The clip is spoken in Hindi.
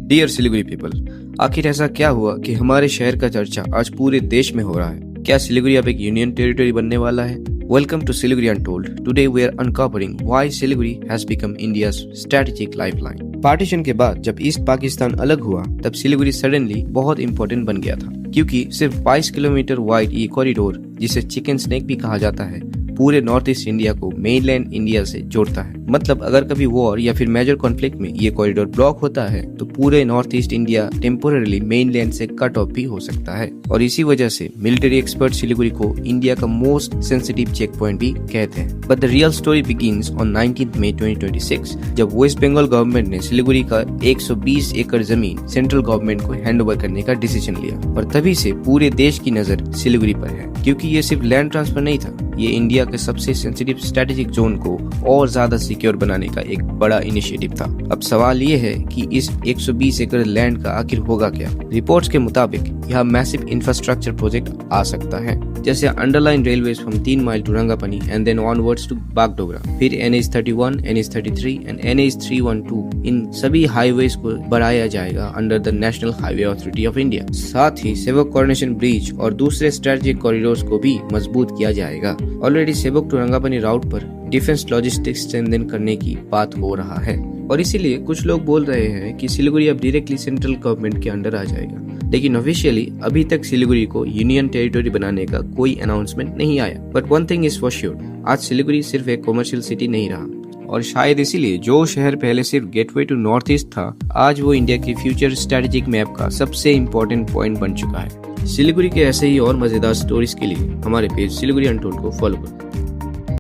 डियर सिलीगुड़ी पीपल, आखिर ऐसा क्या हुआ कि हमारे शहर का चर्चा आज पूरे देश में हो रहा है? क्या सिलीगुड़ी अब एक यूनियन टेरिटरी बनने वाला है? Welcome to Siliguri untold. Today we are uncovering why Siliguri has become India's strategic lifeline. Partition के बाद जब ईस्ट पाकिस्तान अलग हुआ तब सिलीगुड़ी सडनली बहुत इंपॉर्टेंट बन गया था, क्योंकि सिर्फ 22 किलोमीटर वाइड ये कॉरिडोर, जिसे चिकन स्नेक भी कहा जाता है, पूरे नॉर्थ ईस्ट इंडिया को मेनलैंड इंडिया से जोड़ता है। मतलब अगर कभी वॉर या फिर मेजर कॉन्फ्लिक्ट में ये कॉरिडोर ब्लॉक होता है तो पूरे north east India temporarily mainland से कट ऑफ भी हो सकता है। और इसी वजह से मिलिट्री एक्सपर्ट सिलीगुड़ी को इंडिया का मोस्ट सेंसिटिव चेक पॉइंट भी कहते हैं। But the real story begins on 19 मई 2026 जब वेस्ट बंगाल गवर्नमेंट ने सिलीगुड़ी का 120 एकड़ जमीन सेंट्रल गवर्नमेंट को हैंड ओवर करने का डिसीजन लिया। और तभी से पूरे देश की नजर सिलीगुड़ी पर है, क्योंकि ये सिर्फ लैंड ट्रांसफर नहीं था, ये इंडिया के सबसे सेंसिटिव स्ट्रेटेजिक जोन को और ज्यादा सिक्योर बनाने का एक बड़ा इनिशिएटिव था। अब सवाल ये है कि इस 120 एकड़ लैंड का आखिर होगा क्या? रिपोर्ट्स के मुताबिक यह मैसिव इंफ्रास्ट्रक्चर प्रोजेक्ट आ सकता है, जैसे underline railways from 3 mile to Rangapani and then onwards to Bagdogra, फिर NH31, NH33 एंड NH312। इन सभी हाईवेज को बढ़ाया जाएगा under the national highway authority of India. साथ ही सेवक कोऑर्डिनेशन ब्रिज और दूसरे स्ट्रेटेजिक कॉरिडोर्स को भी मजबूत किया जाएगा। ऑलरेडी सेवक टू रंगापनी राउट पर डिफेंस लॉजिस्टिक्स स्ट्रेंथन करने की बात हो रहा है, और इसीलिए कुछ लोग बोल रहे हैं कि सिलीगुड़ी अब डायरेक्टली सेंट्रल गवर्नमेंट के अंडर आ जाएगा। लेकिन ऑफिशियली अभी तक सिलीगुड़ी को यूनियन टेरिटरी बनाने का कोई अनाउंसमेंट नहीं आया। But one thing is for sure, आज सिलीगुड़ी सिर्फ एक कमर्शियल सिटी नहीं रहा, और शायद इसीलिए जो शहर पहले सिर्फ गेटवे टू नॉर्थ ईस्ट था, आज वो इंडिया की फ्यूचर स्ट्रेटेजिक मैप का सबसे इम्पोर्टेंट पॉइंट बन चुका है। सिलीगुड़ी के ऐसे ही और मजेदार स्टोरीज के लिए हमारे पेज सिलीगुड़ी अनटोल्ड को फॉलो करो।